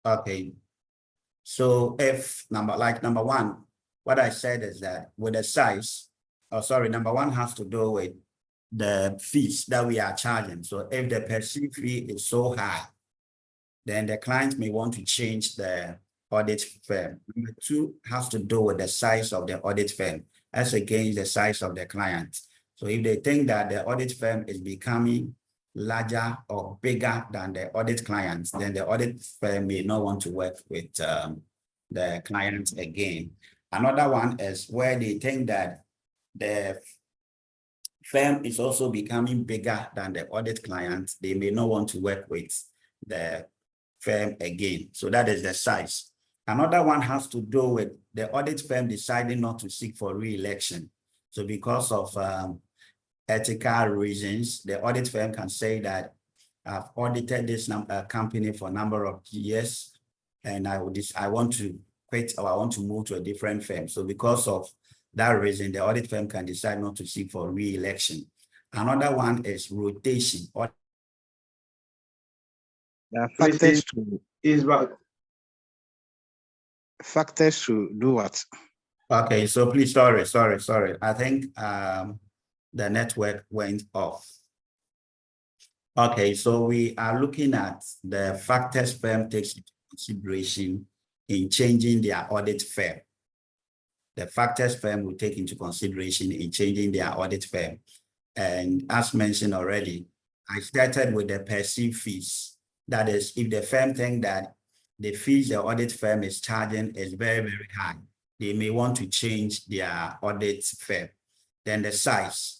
Okay. So if number one, what I said is that with the size, number one has to do with the fees that we are charging. So if the perceived fee is so high, then the client may want to change the audit firm. Number two has to do with the size of the audit firm as against the size of the client. So if they think that the audit firm is becoming larger or bigger than the audit clients, then the audit firm may not want to work with the clients again. Another one is where they think that the firm is also becoming bigger than the audit client, they may not want to work with the firm again. So that is the size. Another one has to do with the audit firm deciding not to seek for re-election. So because of ethical reasons, the audit firm can say that I've audited this company for a number of years, and I want to quit, or I want to move to a different firm. So because of that reason, the audit firm can decide not to seek for re-election. Another one is rotation. Factors to do what? Okay, so please, sorry. I think the network went off. Okay, so we are looking at the factors firm takes into consideration in changing their audit firm. The factors firm will take into consideration in changing their audit firm. And as mentioned already, I started with the perceived fees. That is, if the firm think that the fees the audit firm is charging is very, very high, they may want to change their audit firm. Then the size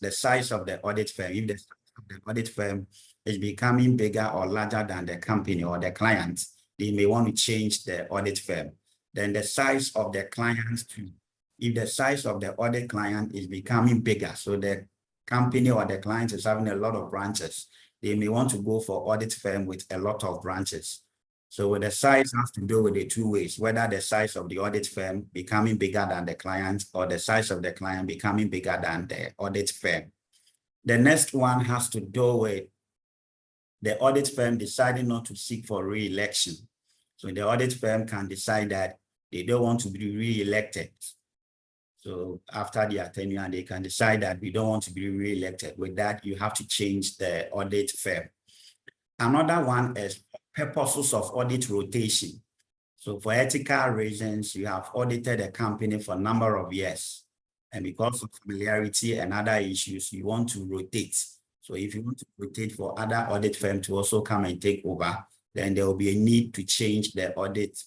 of the audit firm, if the size of the audit firm is becoming bigger or larger than the company or the client, they may want to change the audit firm. Then the size of the clients too. If the size of the audit client is becoming bigger, so the company or the client is having a lot of branches, they may want to go for audit firm with a lot of branches. So with the size has to do with the two ways, whether the size of the audit firm becoming bigger than the client or the size of the client becoming bigger than the audit firm. The next one has to do with the audit firm deciding not to seek for re-election. So the audit firm can decide that they don't want to be re-elected. So after their tenure, they can decide that we don't want to be re-elected. With that, you have to change the audit firm. Another one is purposes of audit rotation. So for ethical reasons, you have audited a company for a number of years. And because of familiarity and other issues, you want to rotate. So if you want to rotate for other audit firm to also come and take over, then there will be a need to change the audit.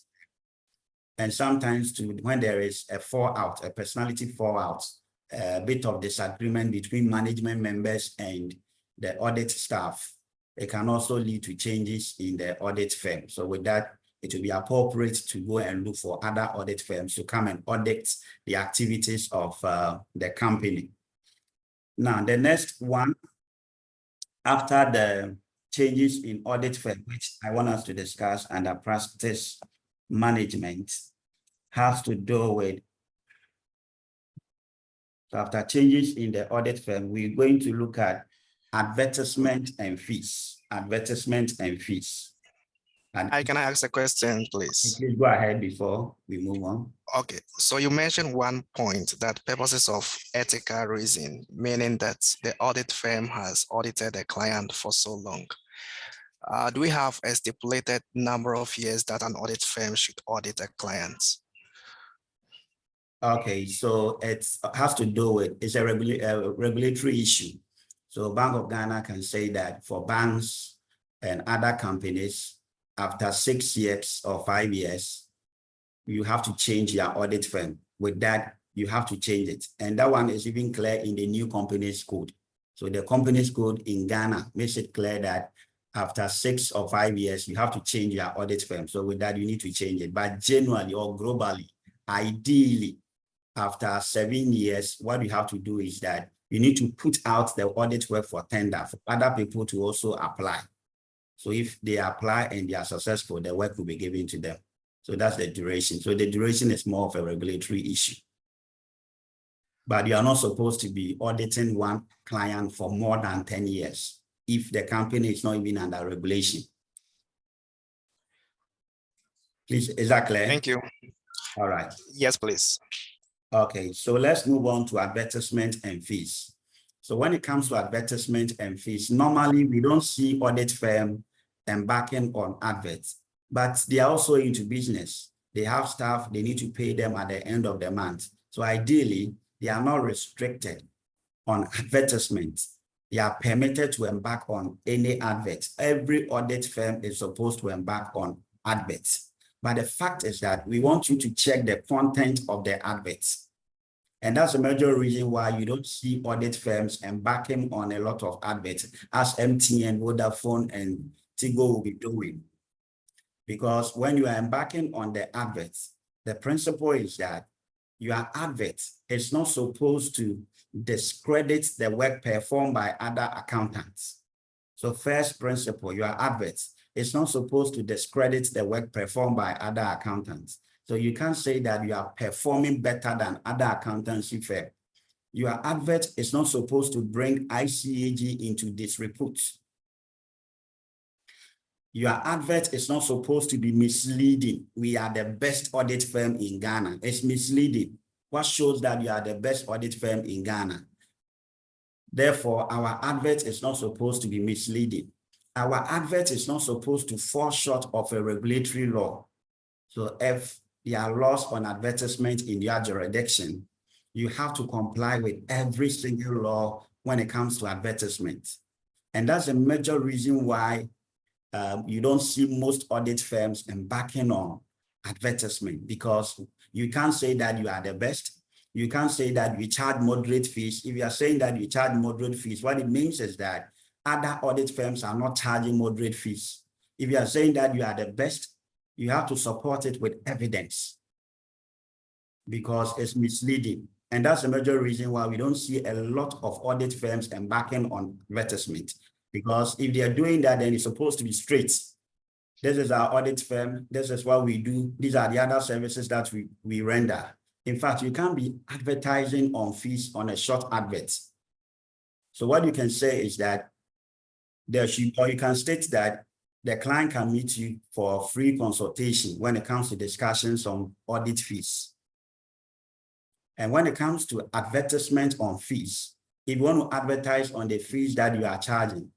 And sometimes when there is a fallout, a personality fallout, a bit of disagreement between management members and the audit staff, it can also lead to changes in the audit firm. So with that, it will be appropriate to go and look for other audit firms to come and audit the activities of the company. Now, the next one, after the changes in audit firm, which I want us to discuss under practice management, has to do with, so after changes in the audit firm, we're going to look at advertisement and fees. Advertisement and fees. Can I ask a question, please? Please go ahead before we move on. Okay, so you mentioned one point, that purposes of ethical reason, meaning that the audit firm has audited a client for so long. Do we have a stipulated number of years that an audit firm should audit a client? Okay, so it has to do with, it's a regulatory issue. So Bank of Ghana can say that for banks and other companies, after 6 years or 5 years, you have to change your audit firm. With that, you have to change it. And that one is even clear in the new companies code. So the companies code in Ghana makes it clear that after 6 or 5 years, you have to change your audit firm. So with that, you need to change it. But generally or globally, ideally, after 7 years, what you have to do is that you need to put out the audit work for tender for other people to also apply. So if they apply and they are successful, the work will be given to them. So that's the duration. So the duration is more of a regulatory issue. But you are not supposed to be auditing one client for more than 10 years if the company is not even under regulation. Please, is that clear? Thank you. All right. Yes, please. Okay, so let's move on to advertisement and fees. So when it comes to advertisement and fees, normally we don't see audit firm embarking on adverts, but they are also into business. They have staff, they need to pay them at the end of the month. So ideally, they are not restricted on advertisements. They are permitted to embark on any adverts. Every audit firm is supposed to embark on adverts. But the fact is that we want you to check the content of the adverts. And that's a major reason why you don't see audit firms embarking on a lot of adverts, as MTN, Vodafone, and Tigo will be doing. Because when you are embarking on the adverts, the principle is that your advert is not supposed to discredit the work performed by other accountants. So first principle, your adverts is not supposed to discredit the work performed by other accountants. So you can't say that you are performing better than other accountancy firm. Your advert is not supposed to bring ICAG into disrepute. Your advert is not supposed to be misleading. We are the best audit firm in Ghana. It's misleading. What shows that you are the best audit firm in Ghana? Therefore, our advert is not supposed to be misleading. Our advert is not supposed to fall short of a regulatory law. So if there are laws on advertisement in your jurisdiction, you have to comply with every single law when it comes to advertisement. And that's a major reason why you don't see most audit firms embarking on advertisement, because you can't say that you are the best. You can't say that you charge moderate fees. If you are saying that you charge moderate fees, what it means is that other audit firms are not charging moderate fees. If you are saying that you are the best, you have to support it with evidence, because it's misleading. And that's the major reason why we don't see a lot of audit firms embarking on advertisement. Because if they are doing that, then it's supposed to be straight. This is our audit firm. This is what we do. These are the other services that we render. In fact, you can't be advertising on fees on a short advert. So what you can say is that or you can state that the client can meet you for free consultation when it comes to discussions on audit fees. And when it comes to advertisement on fees, if you want to advertise on the fees that you are charging,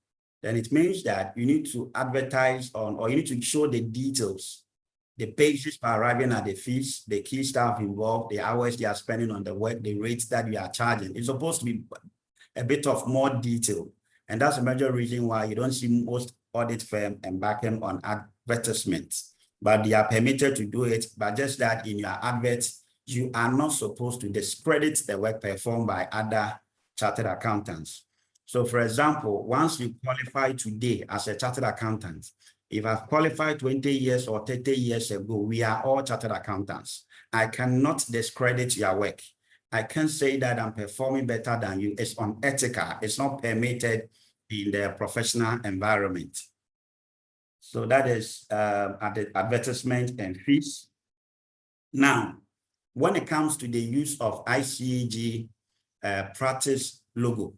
then it means that you need to advertise on, or you need to show the details, the basis for arriving at the fees, the key staff involved, the hours they are spending on the work, the rates that you are charging. It's supposed to be a bit of more detail. And that's a major reason why you don't see most audit firms embarking on advertisements. But they are permitted to do it, but just that in your adverts, you are not supposed to discredit the work performed by other chartered accountants. So for example, once you qualify today as a chartered accountant, if I've qualified 20 years or 30 years ago, we are all chartered accountants. I cannot discredit your work. I can't say that I'm performing better than you. It's unethical. It's not permitted in the professional environment. So that is advertisement and fees. Now, when it comes to the use of ICAG practice logo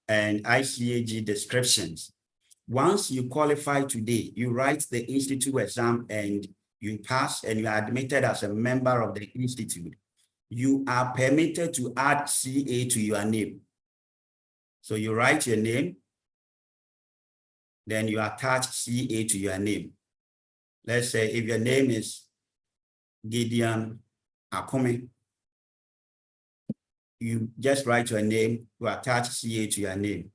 and ICAG descriptions, once you qualify today, you write the institute exam and you pass and you are admitted as a member of the institute, you are permitted to add CA to your name. So you write your name, then you attach CA to your name. Let's say if your name is Gideon Akome, you just write your name, you attach CA to your name.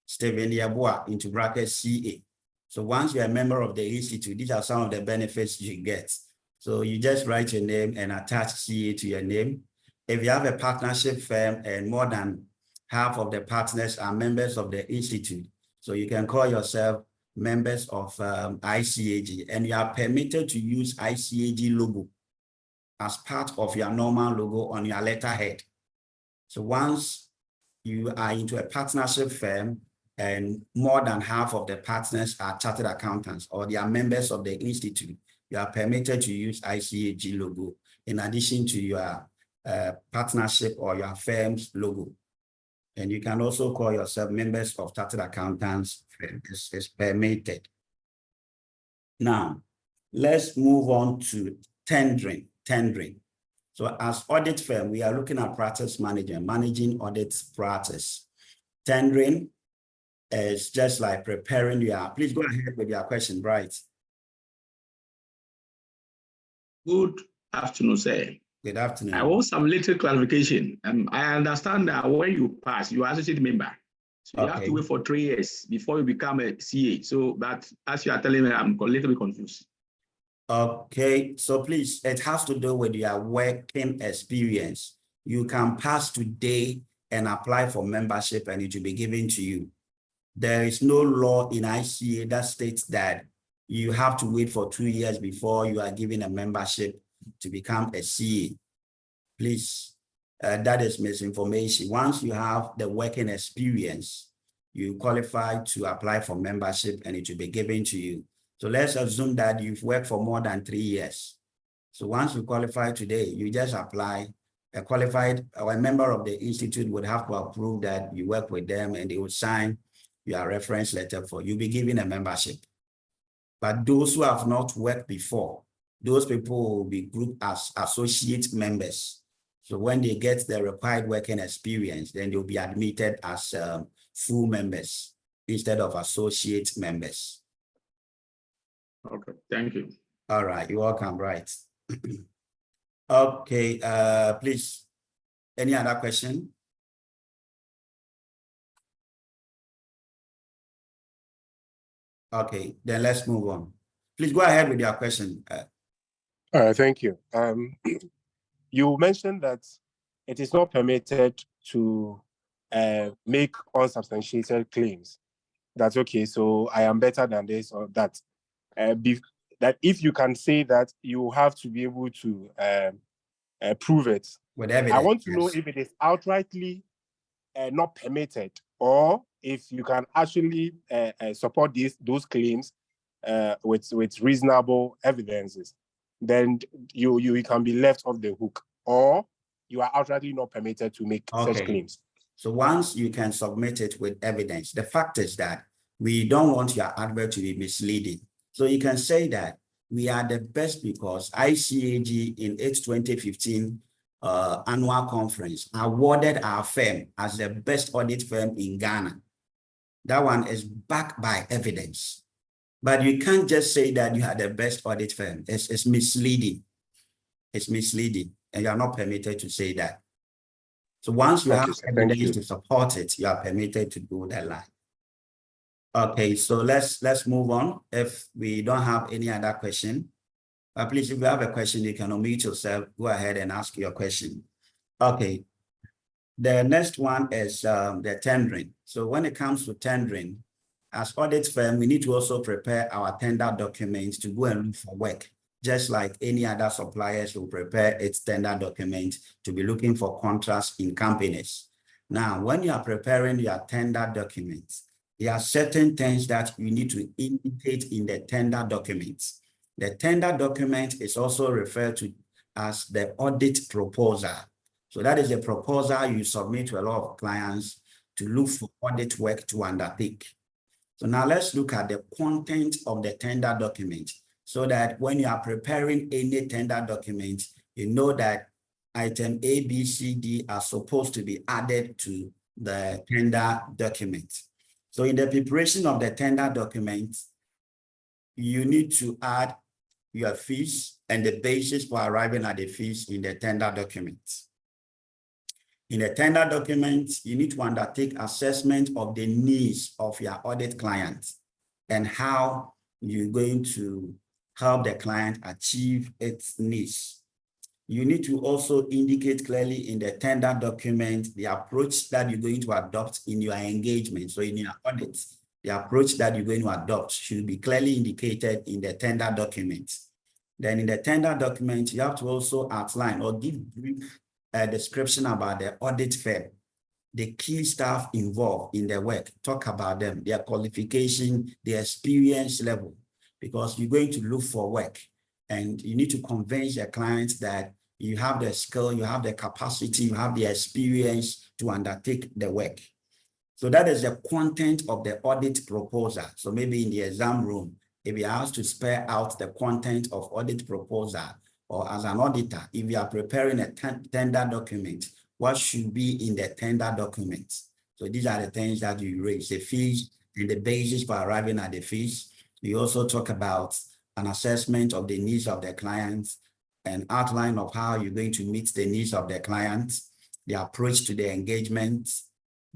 Stephen Yabua into bracket CA. So once you're a member of the institute, these are some of the benefits you get. So you just write your name and attach CA to your name. If you have a partnership firm and more than half of the partners are members of the institute, so you can call yourself members of ICAG, and you are permitted to use ICAG logo as part of your normal logo on your letterhead. So once you are into a partnership firm and more than half of the partners are chartered accountants or they are members of the institute, you are permitted to use ICAG logo in addition to your partnership or your firm's logo. And you can also call yourself members of chartered accountants. It's permitted. Now, let's move on to tendering. So as audit firm, we are looking at practice management, managing audit practice. Tendering is just like preparing your, please go ahead with your question, Bright. Good afternoon, sir. Good afternoon. I want some little clarification. I understand that when you pass, you are associate member. So you have to wait for 3 years before you become a CA. So, but as you are telling me, I'm a little bit confused. Okay, so please, it has to do with your working experience. You can pass today and apply for membership and it will be given to you. There is no law in ICA that states that you have to wait for 2 years before you are given a membership to become a CA. Please, that is misinformation. Once you have the working experience, you qualify to apply for membership and it will be given to you. So let's assume that you've worked for more than 3 years. So once you qualify today, you just apply. A qualified or a member of the institute would have to approve that you work with them and they would sign your reference letter for you. You'll be given a membership. But those who have not worked before, those people will be grouped as associate members. So when they get the required working experience, then they'll be admitted as full members instead of associate members. Okay, thank you. All right, you're welcome, right? Okay, please, any other question? Okay, then let's move on. Please go ahead with your question. Thank you. You mentioned that it is not permitted to make unsubstantiated claims. That's okay. So I am better than this or that. That if you can say that, you have to be able to prove it. With evidence, I want to know if it is outrightly not permitted, or if you can actually support those claims with reasonable evidences. Then you can be left off the hook, or you are outrightly not permitted to make such claims. So once you can submit it with evidence, the fact is that we don't want your advert to be misleading. So you can say that we are the best because ICAG in its 2015 annual conference awarded our firm as the best audit firm in Ghana. That one is backed by evidence. But you can't just say that you are the best audit firm. It's misleading. It's misleading, and you are not permitted to say that. So once you have evidence to support it, you are permitted to do that line. Okay, so let's move on. If we don't have any other question, please, if you have a question, you can unmute yourself. Go ahead and ask your question. Okay, the next one is the tendering. So when it comes to tendering, as audit firm, we need to also prepare our tender documents to go and look for work, just like any other suppliers will prepare its tender document to be looking for contracts in companies. Now, when you are preparing your tender documents, there are certain things that you need to indicate in the tender documents. The tender document is also referred to as the audit proposal. So that is a proposal you submit to a lot of clients to look for audit work to undertake. So now let's look at the content of the tender document so that when you are preparing any tender document, you know that item A, B, C, D are supposed to be added to the tender document. So in the preparation of the tender document, you need to add your fees and the basis for arriving at the fees in the tender document. In the tender document, you need to undertake assessment of the needs of your audit client and how you're going to help the client achieve its needs. You need to also indicate clearly in the tender document the approach that you're going to adopt in your engagement. So in your audit, the approach that you're going to adopt should be clearly indicated in the tender document. Then in the tender document, you have to also outline or give brief description about the audit firm, the key staff involved in the work, talk about them, their qualification, their experience level, because you're going to look for work and you need to convince your clients that you have the skill, you have the capacity, you have the experience to undertake the work. So that is the content of the audit proposal. So maybe in the exam room, if you are asked to spell out the content of audit proposal, or as an auditor, if you are preparing a tender document, what should be in the tender document? So these are the things that you raise, the fees and the basis for arriving at the fees. We also talk about an assessment of the needs of the clients, an outline of how you're going to meet the needs of the clients, the approach to the engagement,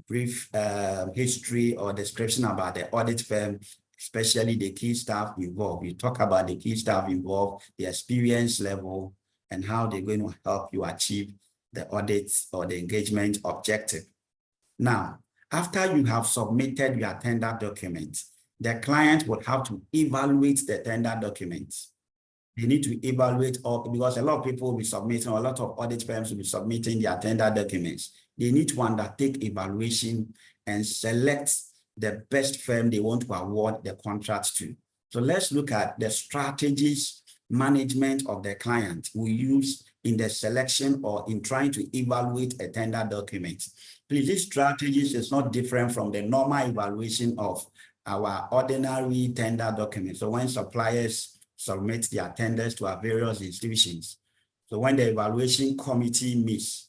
brief history or description about the audit firm, especially the key staff involved. We talk about the key staff involved, the experience level, and how they're going to help you achieve the audit or the engagement objective. Now, after you have submitted your tender document, the client will have to evaluate the tender document. They need to evaluate all, because a lot of people will be submitting, or a lot of audit firms will be submitting their tender documents. They need to undertake evaluation and select the best firm they want to award the contract to. So let's look at the strategies management of the client we use in the selection or in trying to evaluate a tender document. Please, these strategies is not different from the normal evaluation of our ordinary tender documents. So when suppliers submit their tenders to our various institutions, so when the evaluation committee meets,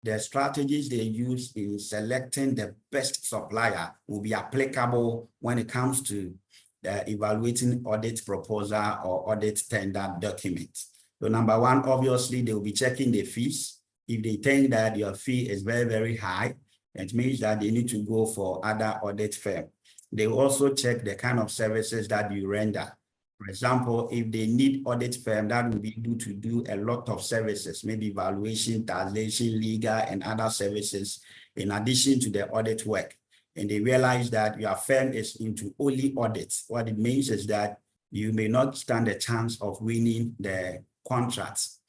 the strategies they use in selecting the best supplier will be applicable when it comes to evaluating audit proposal or audit tender documents. So number one, obviously, they will be checking the fees. If they think that your fee is very, very high, it means that they need to go for other audit firm. They also check the kind of services that you render. For example, if they need audit firm that will be able to do a lot of services, maybe valuation, taxation, legal, and other services, in addition to the audit work, and they realize that your firm is into only audits, what it means is that you may not stand a chance of winning the contracts.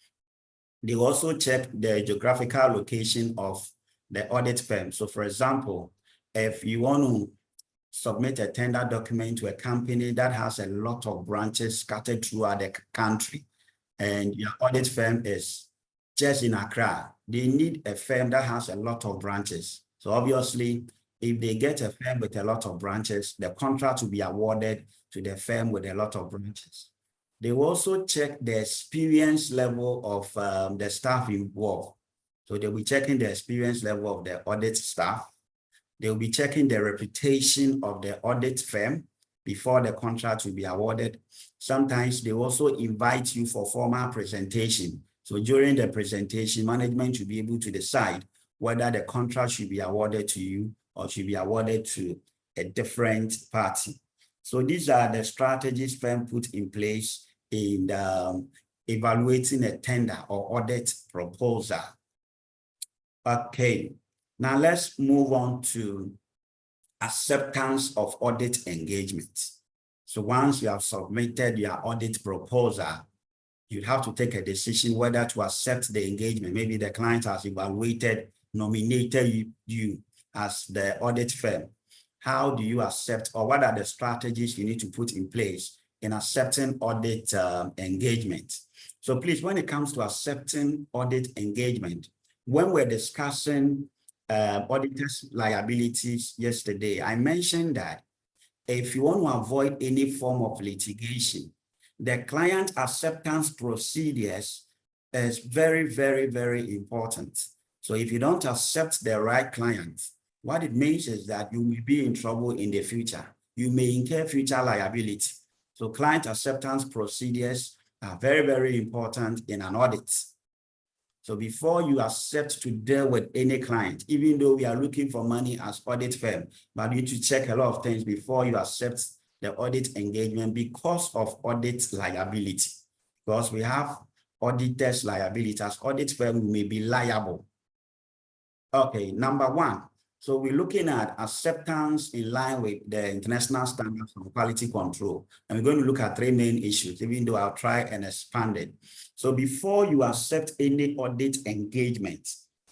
They also check the geographical location of the audit firm. So for example, if you want to submit a tender document to a company that has a lot of branches scattered throughout the country, and your audit firm is just in Accra, they need a firm that has a lot of branches. So obviously, if they get a firm with a lot of branches, the contract will be awarded to the firm with a lot of branches. They also check the experience level of the staff involved. So they'll be checking the experience level of the audit staff. They'll be checking the reputation of the audit firm before the contract will be awarded. Sometimes they also invite you for formal presentation. So during the presentation, management should be able to decide whether the contract should be awarded to you or should be awarded to a different party. So these are the strategies firm put in place in evaluating a tender or audit proposal. Okay, now let's move on to acceptance of audit engagement. So once you have submitted your audit proposal, you have to take a decision whether to accept the engagement. Maybe the client has evaluated, nominated you as the audit firm. How do you accept, or what are the strategies you need to put in place in accepting audit engagement? So please, when it comes to accepting audit engagement, when we're discussing auditors' liabilities yesterday, I mentioned that if you want to avoid any form of litigation, the client acceptance procedures is very, very, very important. So if you don't accept the right client, what it means is that you will be in trouble in the future. You may incur future liability. So client acceptance procedures are very, very important in an audit. So before you accept to deal with any client, even though we are looking for money as audit firm, but you need to check a lot of things before you accept the audit engagement because of audit liability. Because we have auditors' liability. As audit firm, we may be liable. Okay, number one. So we're looking at acceptance in line with the international standards of quality control. And we're going to look at three main issues, even though I'll try and expand it. So before you accept any audit engagement,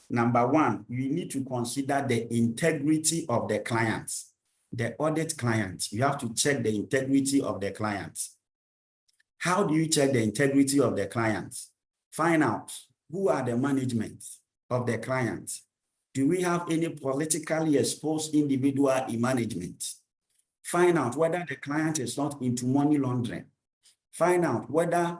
number one, you need to consider the integrity of the client, the audit client. You have to check the integrity of the client. How do you check the integrity of the client? Find out who are the management of the client. Do we have any politically exposed individual in management? Find out whether the client is not into money laundering. Find out whether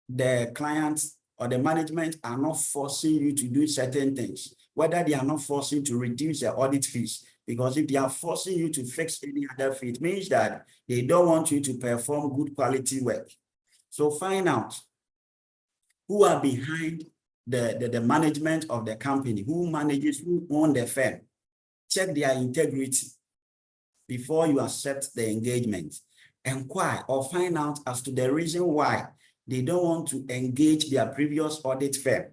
the clients or the management are not forcing you to do certain things, whether they are not forcing to reduce their audit fees. Because if they are forcing you to fix any other fee, it means that they don't want you to perform good quality work. So find out who are behind the management of the company, who own the firm. Check their integrity before you accept the engagement. Inquire or find out as to the reason why they don't want to engage their previous audit firm.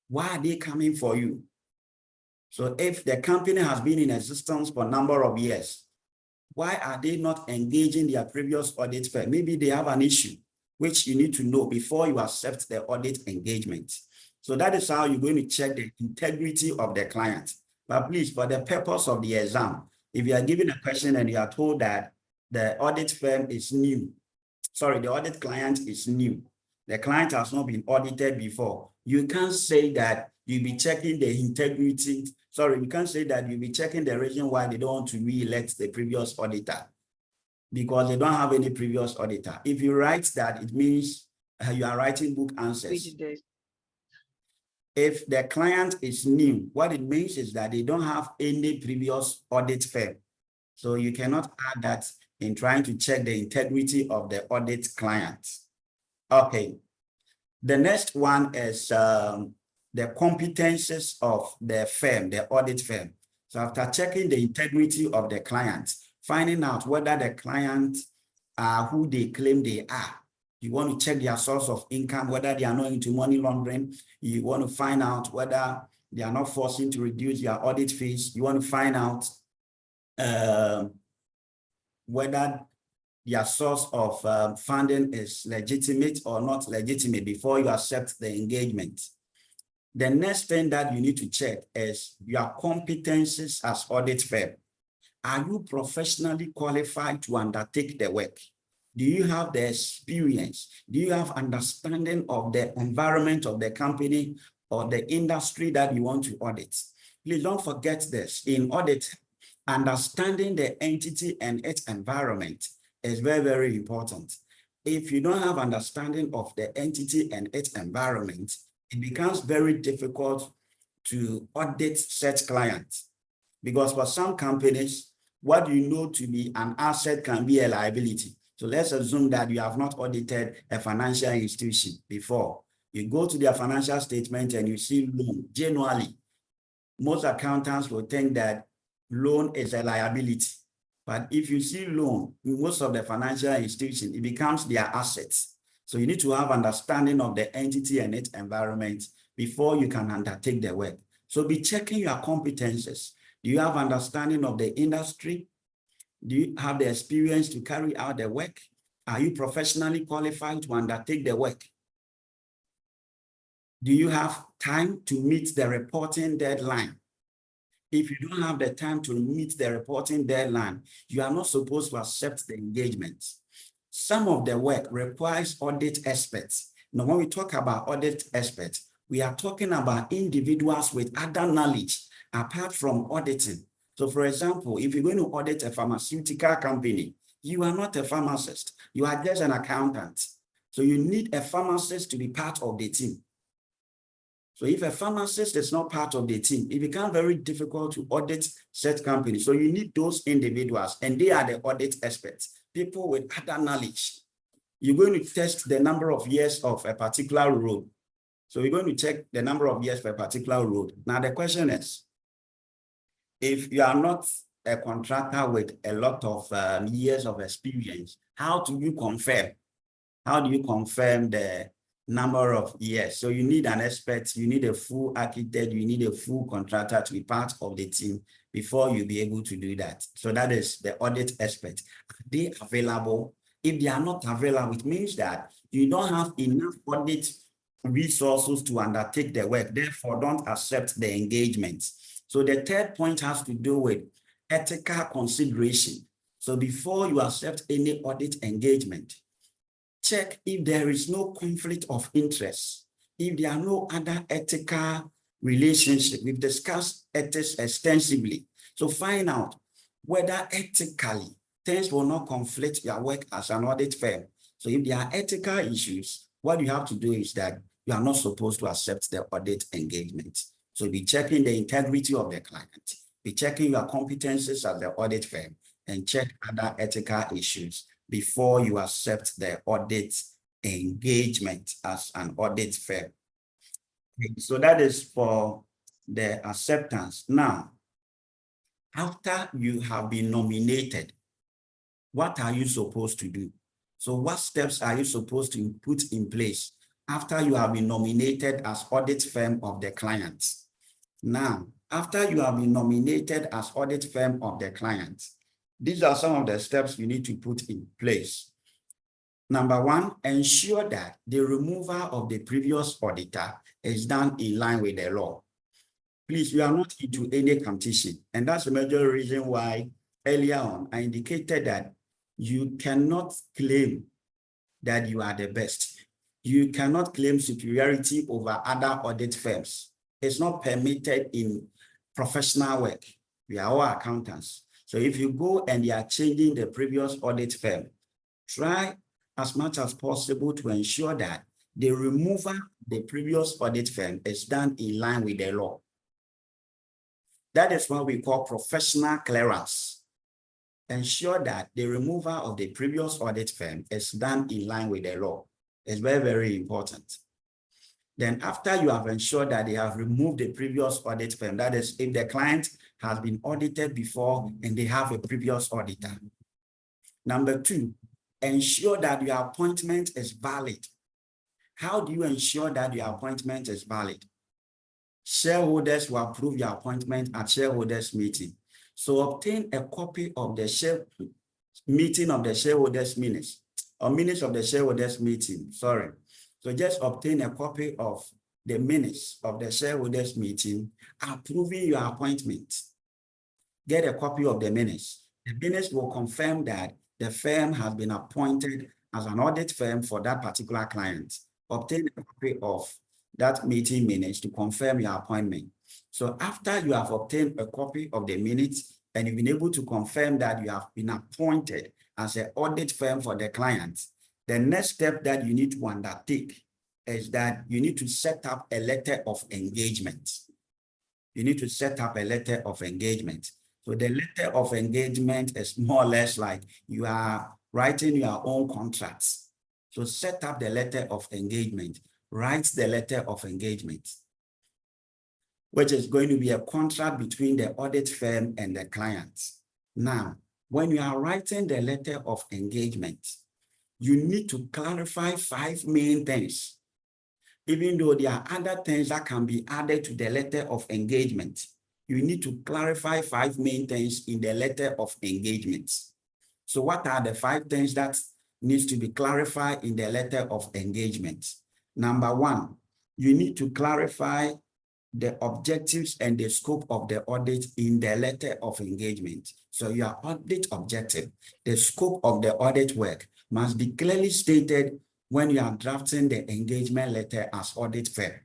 Why are they coming for you? So if the company has been in existence for a number of years, why are they not engaging their previous audit firm? Maybe they have an issue, which you need to know before you accept the audit engagement. So that is how you're going to check the integrity of the client. But please, for the purpose of the exam, if you are given a question and you are told that the audit firm is new, sorry, the audit client is new, the client has not been audited before, you can't say that you'll be checking the integrity. Sorry, you can't say that you'll be checking the reason why they don't want to re-elect the previous auditor, because they don't have any previous auditor. If you write that, it means you are writing book answers. If the client is new, what it means is that they don't have any previous audit firm. So you cannot add that in trying to check the integrity of the audit client. Okay. The next one is the competences of the firm, the audit firm. So after checking the integrity of the client, finding out whether the client are who they claim they are. You want to check their source of income, whether they are not into money laundering. You want to find out whether they are not forcing to reduce their audit fees. You want to find out whether their source of funding is legitimate or not legitimate before you accept the engagement. The next thing that you need to check is your competencies as audit firm. Are you professionally qualified to undertake the work? Do you have the experience? Do you have understanding of the environment of the company or the industry that you want to audit? Please don't forget this. In audit, understanding the entity and its environment is very, very important. If you don't have understanding of the entity and its environment, it becomes very difficult to audit such clients. Because for some companies, what you know to be an asset can be a liability. So let's assume that you have not audited a financial institution before. You go to their financial statement and you see loan. Generally, most accountants will think that loan is a liability. But if you see loan in most of the financial institutions, it becomes their assets. So you need to have understanding of the entity and its environment before you can undertake the work. So be checking your competences. Do you have understanding of the industry? Do you have the experience to carry out the work? Are you professionally qualified to undertake the work? Do you have time to meet the reporting deadline? If you don't have the time to meet the reporting deadline, you are not supposed to accept the engagement. Some of the work requires audit experts. Now, when we talk about audit experts, we are talking about individuals with other knowledge apart from auditing. So, for example, if you're going to audit a pharmaceutical company, you are not a pharmacist. You are just an accountant. So you need a pharmacist to be part of the team. So if a pharmacist is not part of the team, it becomes very difficult to audit such companies. So you need those individuals, and they are the audit experts, people with other knowledge. You're going to test the number of years of a particular road. So we're going to check the number of years for a particular road. Now the question is, if you are not a contractor with a lot of years of experience, how do you confirm? How do you confirm the number of years? So you need an expert, you need a full architect, you need a full contractor to be part of the team before you'll be able to do that. So that is the audit expert. Are they available? If they are not available, it means that you don't have enough audit resources to undertake the work. Therefore, don't accept the engagement. So the third point has to do with ethical consideration. So before you accept any audit engagement, check if there is no conflict of interest, if there are no other ethical relationship. We've discussed ethics extensively. So find out whether ethically things will not conflict your work as an audit firm. So if there are ethical issues, what you have to do is that you are not supposed to accept the audit engagement. So be checking the integrity of the client, be checking your competencies as the audit firm, and check other ethical issues before you accept the audit engagement as an audit firm. Okay, so that is for the acceptance. Now, after you have been nominated, what are you supposed to do? So what steps are you supposed to put in place after you have been nominated as audit firm of the client? Now, after you have been nominated as audit firm of the client, these are some of the steps you need to put in place. Number one, ensure that the removal of the previous auditor is done in line with the law. Please, you are not into any competition. And that's the major reason why earlier on I indicated that you cannot claim that you are the best. You cannot claim superiority over other audit firms. It's not permitted in professional work. We are all accountants. So if you go and you are changing the previous audit firm, try as much as possible to ensure that the removal of the previous audit firm is done in line with the law. That is what we call professional clearance. Ensure that the removal of the previous audit firm is done in line with the law. It's very, very important. Then after you have ensured that they have removed the previous audit firm, that is if the client has been audited before and they have a previous auditor. Number two, ensure that your appointment is valid. How do you ensure that your appointment is valid? Shareholders will approve your appointment at shareholders meeting. So obtain a copy of the meeting of the shareholders minutes or minutes of the shareholders meeting. Sorry. So just obtain a copy of the minutes of the shareholders meeting approving your appointment. Get a copy of the minutes. The minutes will confirm that the firm has been appointed as an audit firm for that particular client. Obtain a copy of that meeting minutes to confirm your appointment. So after you have obtained a copy of the minutes and you've been able to confirm that you have been appointed as an audit firm for the client, the next step that you need to undertake is that you need to set up a letter of engagement. You need to set up a letter of engagement. So the letter of engagement is more or less like you are writing your own contracts. So set up the letter of engagement. Write the letter of engagement, which is going to be a contract between the audit firm and the client. Now, when you are writing the letter of engagement, you need to clarify 5 main things. Even though there are other things that can be added to the letter of engagement, you need to clarify 5 main things in the letter of engagement. So what are the 5 things that needs to be clarified in the letter of engagement? Number one, you need to clarify the objectives and the scope of the audit in the letter of engagement. So your audit objective, the scope of the audit work must be clearly stated when you are drafting the engagement letter as audit firm.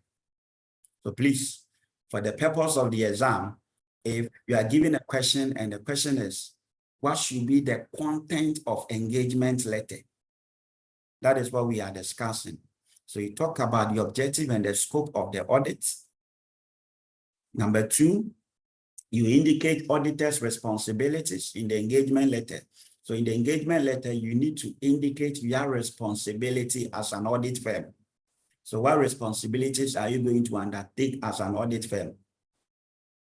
So please, for the purpose of the exam, if you are given a question and the question is, what should be the content of engagement letter? That is what we are discussing. So you talk about the objective and the scope of the audit. Number 2, you indicate auditors' responsibilities in the engagement letter. So in the engagement letter, you need to indicate your responsibility as an audit firm. So what responsibilities are you going to undertake as an audit firm?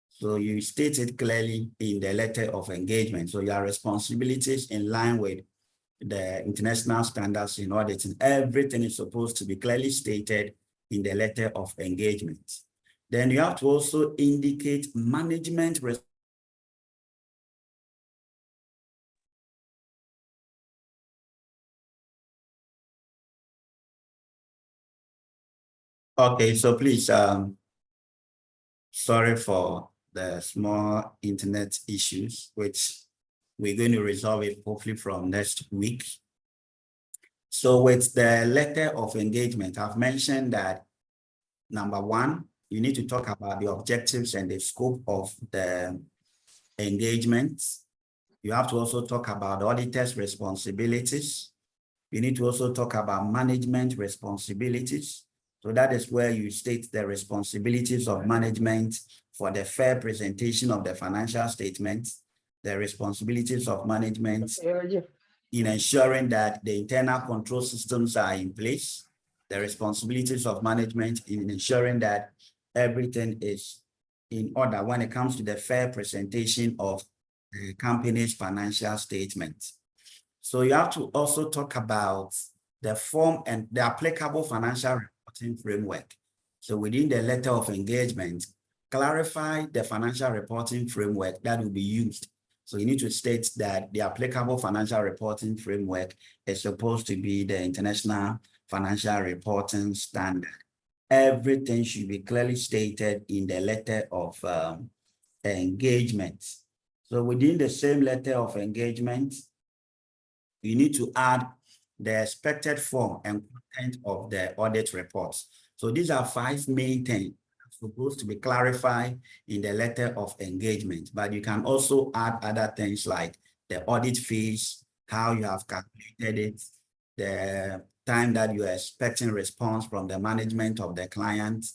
So you state it clearly in the letter of engagement. So your responsibilities in line with the international standards in auditing, everything is supposed to be clearly stated in the letter of engagement. Then you have to also indicate management Okay, so please, sorry for the small internet issues, which we're going to resolve it hopefully from next week. So with the letter of engagement, I've mentioned that number 1, you need to talk about the objectives and the scope of the engagement. You have to also talk about auditors' responsibilities. You need to also talk about management responsibilities. So that is where you state the responsibilities of management for the fair presentation of the financial statements, the responsibilities of management in ensuring that the internal control systems are in place, the responsibilities of management in ensuring that everything is in order when it comes to the fair presentation of the company's financial statements. So you have to also talk about the form and the applicable financial reporting framework. So within the letter of engagement, clarify the financial reporting framework that will be used. So you need to state that the applicable financial reporting framework is supposed to be the International Financial Reporting Standard. Everything should be clearly stated in the letter of engagement. So within the same letter of engagement, you need to add the expected form and content of the audit reports. So these are 5 main things supposed to be clarified in the letter of engagement, but you can also add other things like the audit fees, how you have calculated it, the time that you are expecting response from the management of the client,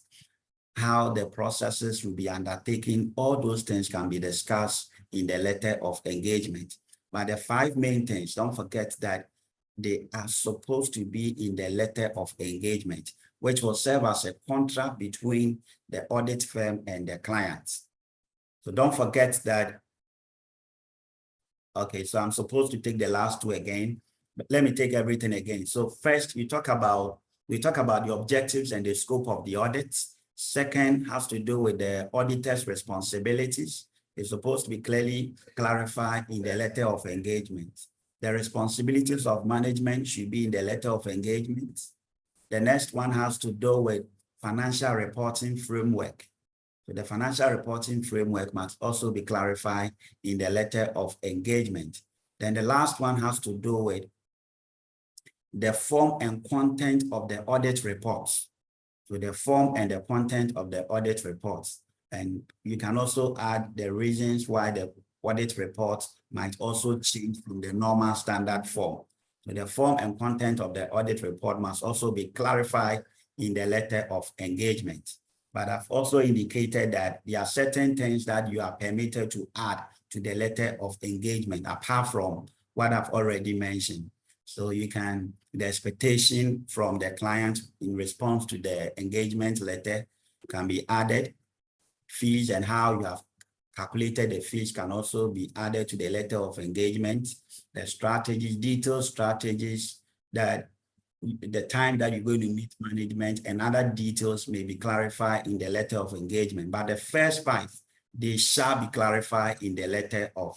how the processes will be undertaken. All those things can be discussed in the letter of engagement. But the 5 main things, don't forget that they are supposed to be in the letter of engagement, which will serve as a contract between the audit firm and the client. So don't forget that. Okay, so I'm supposed to take the last 2 again, but let me take everything again. So first, we talk about the objectives and the scope of the audit. Second has to do with the auditor's responsibilities. It's supposed to be clearly clarified in the letter of engagement. The responsibilities of management should be in the letter of engagement. The next one has to do with financial reporting framework. So the financial reporting framework must also be clarified in the letter of engagement. Then the last one has to do with the form and content of the audit reports. So the form and the content of the audit reports. And you can also add the reasons why the audit reports might also change from the normal standard form. So the form and content of the audit report must also be clarified in the letter of engagement. But I've also indicated that there are certain things that you are permitted to add to the letter of engagement, apart from what I've already mentioned. So you can, the expectation from the client in response to the engagement letter can be added. Fees and how you have calculated the fees can also be added to the letter of engagement. The strategies, detailed strategies, that the time that you're going to meet management and other details may be clarified in the letter of engagement. But the first 5, they shall be clarified in the letter of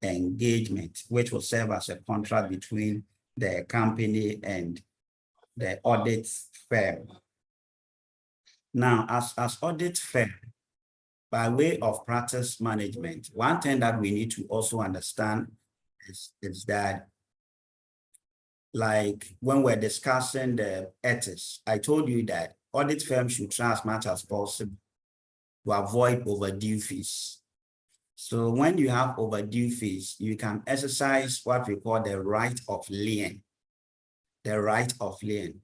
engagement, which will serve as a contract between the company and the audit firm. Now, as audit firm, by way of practice management, one thing that we need to also understand is that, like when we're discussing the ethics, I told you that audit firms should try as much as possible to avoid overdue fees. So when you have overdue fees, you can exercise what we call the right of lien. The right of lien.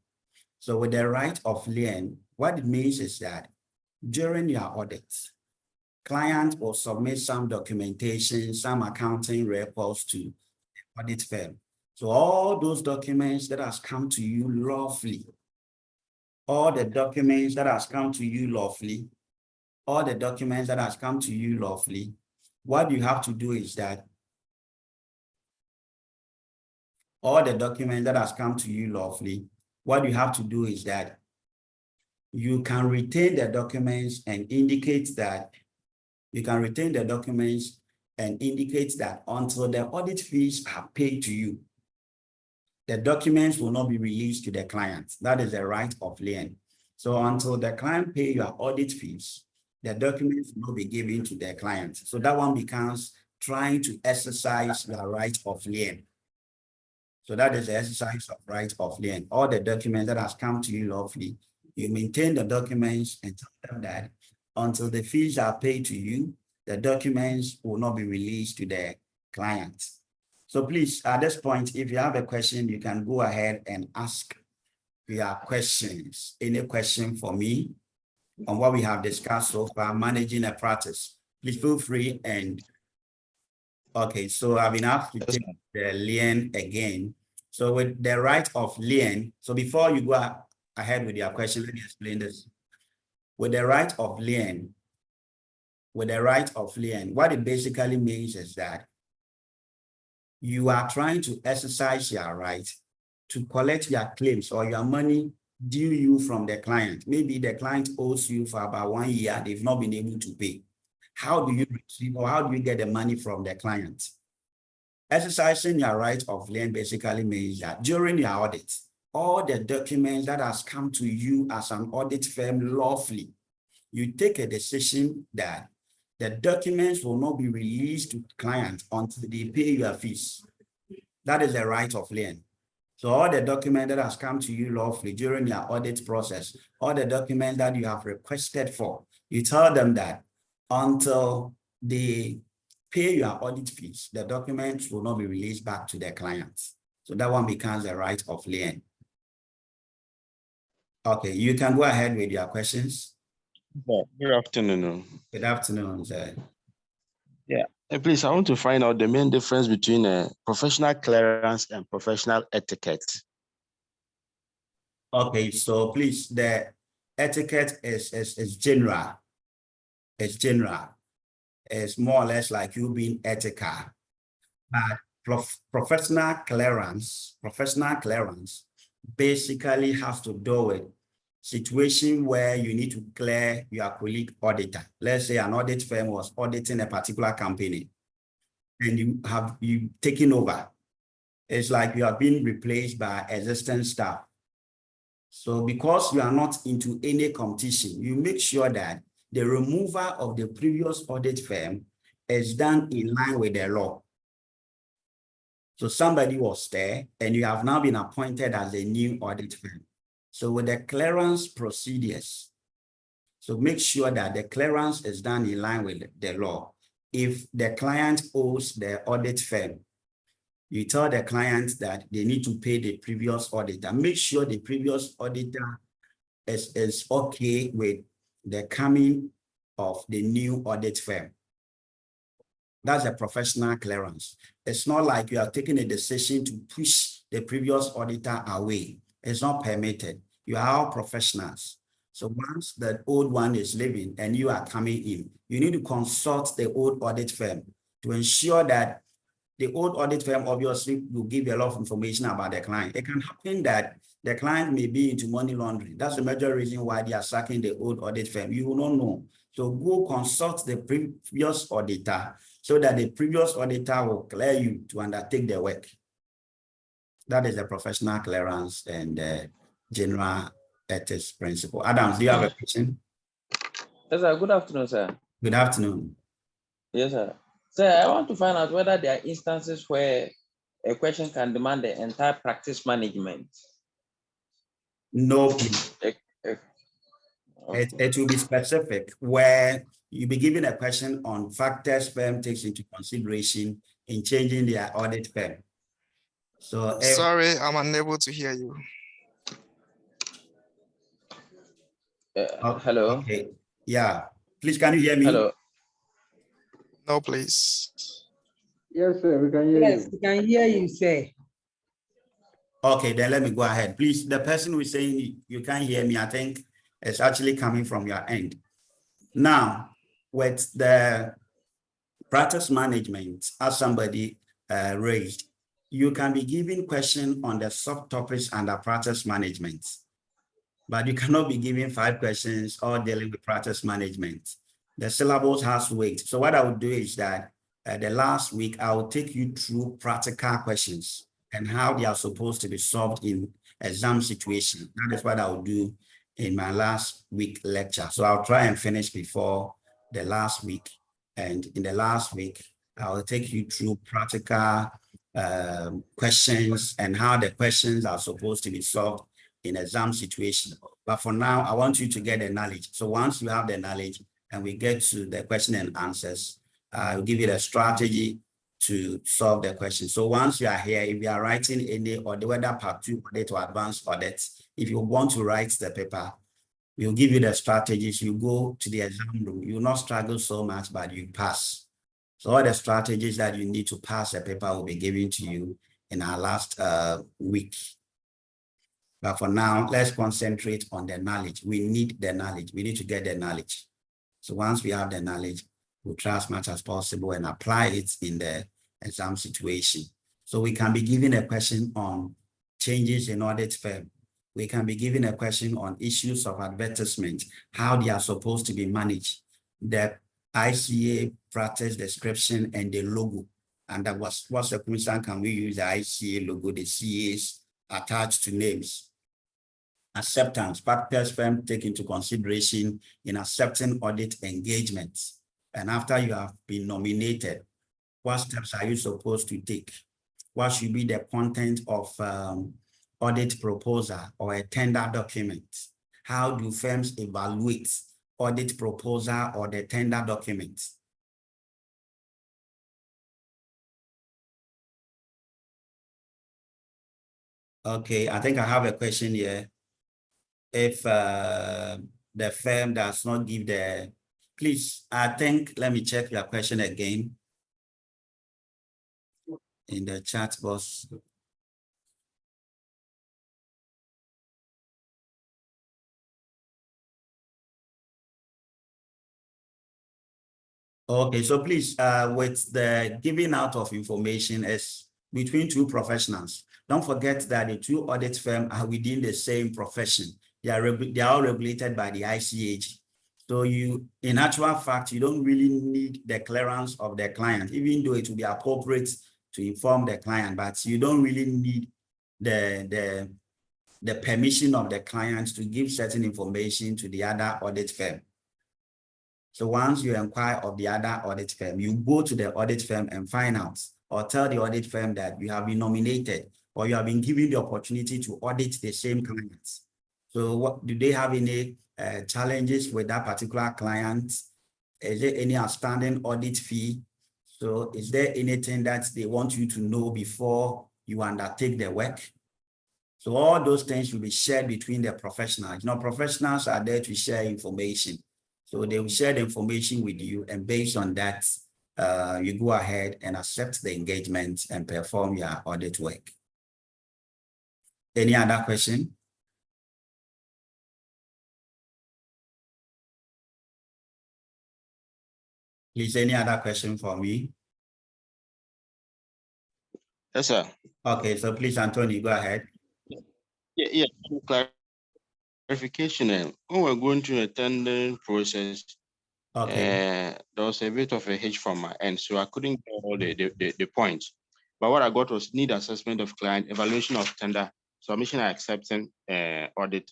So with the right of lien, what it means is that during your audits, client will submit some documentation, some accounting records to the audit firm. So all those documents that has come to you lawfully, all the documents that has come to you lawfully, all the documents that has come to you lawfully, what you have to do is that all the documents that has come to you lawfully, what you have to do is that you can retain the documents and indicate that until the audit fees are paid to you, the documents will not be released to the client. That is the right of lien. So until the client pay your audit fees, the documents will not be given to the client. So that one becomes trying to exercise your right of lien. So that is the exercise of right of lien. All the documents that has come to you lawfully, you maintain the documents and tell them that until the fees are paid to you, the documents will not be released to the client. So please, at this point, if you have a question, you can go ahead and ask your questions. Any question for me on what we have discussed so far, managing a practice? Please feel free. And okay, so I've been asked to take the lien again. So with the right of lien, so before you go ahead with your question, let me explain this. With the right of lien, what it basically means is that you are trying to exercise your right to collect your claims or your money due you from the client. Maybe the client owes you for about 1 year, they've not been able to pay. How do you receive or how do you get the money from the client? Exercising your right of lien basically means that during your audit, all the documents that has come to you as an audit firm lawfully, you take a decision that the documents will not be released to clients until they pay your fees. That is the right of lien. So all the documents that has come to you lawfully during your audit process, all the documents that you have requested for, you tell them that until they pay your audit fees, the documents will not be released back to the clients. So that one becomes the right of lien. Okay, you can go ahead with your questions. Good afternoon. Good afternoon, sir. Yeah, please, I want to find out the main difference between professional clearance and professional etiquette. Okay, so please, the etiquette is general. It's general. It's more or less like you being ethical. But professional clearance basically has to do with situation where you need to clear your colleague auditor. Let's say an audit firm was auditing a particular company and you taken over. It's like you are being replaced by existing staff. So because you are not into any competition, you make sure that the removal of the previous audit firm is done in line with the law. So somebody was there and you have now been appointed as a new audit firm. So with the clearance procedures, so make sure that the clearance is done in line with the law. If the client owes the audit firm, you tell the client that they need to pay the previous auditor. Make sure the previous auditor is okay with the coming of the new audit firm. That's a professional clearance. It's not like you are taking a decision to push the previous auditor away. It's not permitted. You are all professionals. So once the old one is leaving and you are coming in, you need to consult the old audit firm to ensure that the old audit firm obviously will give you a lot of information about the client. It can happen that the client may be into money laundering. That's the major reason why they are sacking the old audit firm. You will not know. So go consult the previous auditor so that the previous auditor will clear you to undertake the work. That is a professional clearance and general ethics principle. Adams, do you have a question? Yes, sir. Good afternoon, sir. Good afternoon. Yes, sir. Sir, I want to find out whether there are instances where a question can demand the entire practice management. No, please. It will be specific where you be given a question on factors firm takes into consideration in changing their audit firm. So sorry, I'm unable to hear you. Hello. Okay. Yeah. Please, can you hear me? Hello. No, please. Yes, sir, we can hear you. Yes, we can hear you, sir. Okay, then let me go ahead. Please, the person who is saying you can't hear me, I think it's actually coming from your end. Now, with the practice management, as somebody raised, you can be given questions on the subtopics under practice management, but you cannot be given 5 questions all dealing with practice management. The syllabus has weight. So what I would do is that the last week, I will take you through practical questions and how they are supposed to be solved in exam situation. That is what I will do in my last week lecture. So I'll try and finish before the last week. And in the last week, I will take you through practical questions and how the questions are supposed to be solved in exam situation. But for now, I want you to get the knowledge. So once you have the knowledge and we get to the question and answers, I'll give you the strategy to solve the question. So once you are here, if you are writing any or whether part 2 audit or advanced audit, if you want to write the paper, we'll give you the strategies. You go to the exam room. You will not struggle so much, but you pass. So all the strategies that you need to pass the paper will be given to you in our last week. But for now, let's concentrate on the knowledge. We need the knowledge. We need to get the knowledge. So once we have the knowledge, we'll try as much as possible and apply it in the exam situation. So we can be given a question on changes in audit firm. We can be given a question on issues of advertisement, how they are supposed to be managed, the ICA practice description and the logo. And that was what circumstance can we use the ICA logo, the CAs attached to names. Acceptance, practice firm take into consideration in accepting audit engagements. And after you have been nominated, what steps are you supposed to take? What should be the content of audit proposal or a tender document? How do firms evaluate audit proposal or the tender document? Okay, I think I have a question here. If the firm does not give the, please, I think, let me check your question again in the chat box. Okay, so please, with the giving out of information is between two professionals. Don't forget that the two audit firms are within the same profession. They are all regulated by the ICAG. So you, in actual fact, you don't really need the clearance of the client, even though it will be appropriate to inform the client, but you don't really need the permission of the client to give certain information to the other audit firm. So once you inquire of the other audit firm, you go to the audit firm and find out, or tell the audit firm that you have been nominated or you have been given the opportunity to audit the same clients. So what do they have any challenges with that particular client? Is there any outstanding audit fee? So is there anything that they want you to know before you undertake the work? So all those things will be shared between the professionals. You know, professionals are there to share information. So they will share the information with you, and based on that, you go ahead and accept the engagement and perform your audit work. Any other question? Please, any other question for me? Yes, sir. Okay, so please, Anthony, go ahead. Yeah. Clarification. When we're going through a tendering process, okay, there was a bit of a hitch from my end, so I couldn't get all the points. But what I got was need assessment of client, evaluation of tender, submission and acceptance audit,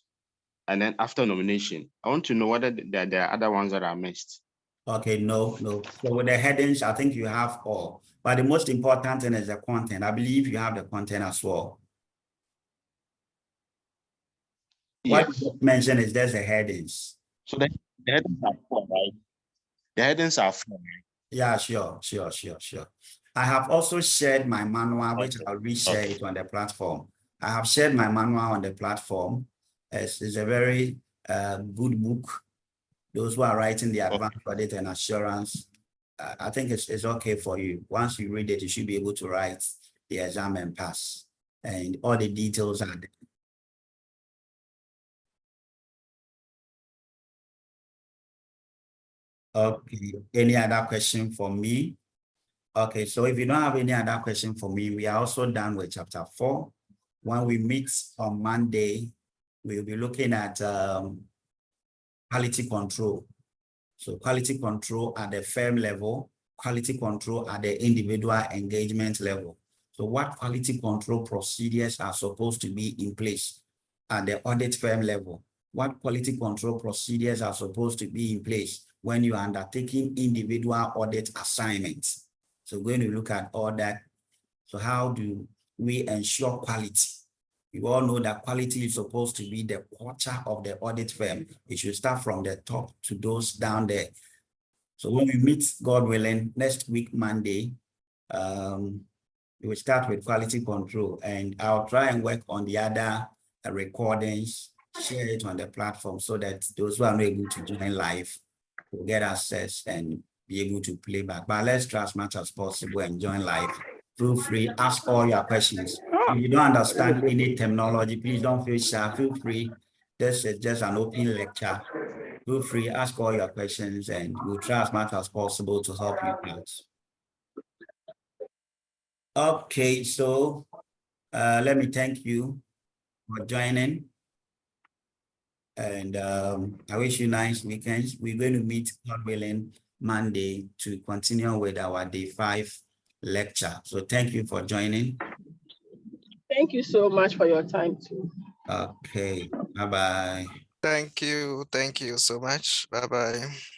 and then after nomination. I want to know whether there are other ones that are missed. Okay, no. So with the headings, I think you have all. But the most important thing is the content. I believe you have the content as well. Yes. What you mentioned is there's the headings. So the headings are four, right? The headings are four. Yeah, sure. I have also shared my manual, which I'll reshare it on the platform. I have shared my manual on the platform. It's a very good book. Those who are writing the advanced audit and assurance, I think it's okay for you. Once you read it, you should be able to write the exam and pass. And all the details are there. Okay, any other question for me? Okay, so if you don't have any other question for me, we are also done with chapter 4. When we meet on Monday, we'll be looking at quality control. So quality control at the firm level, quality control at the individual engagement level. So what quality control procedures are supposed to be in place at the audit firm level? What quality control procedures are supposed to be in place when you are undertaking individual audit assignments? So we're going to look at all that. So how do we ensure quality? You all know that quality is supposed to be the culture of the audit firm. It should start from the top to those down there. So when we meet, God willing, next week, Monday, we will start with quality control, and I'll try and work on the other recordings, share it on the platform so that those who are not able to join live will get access and be able to play back. But let's try as much as possible and join live. Feel free, ask all your questions. If you don't understand any terminology, please don't feel shy. Feel free. This is just an open lecture. Feel free, ask all your questions, and we'll try as much as possible to help you out. Okay, so let me thank you for joining. And I wish you nice weekends. We're going to meet, God willing, Monday to continue with our day 5 lecture. So thank you for joining. Thank you so much for your time too. Okay, bye-bye. Thank you so much. Bye-bye.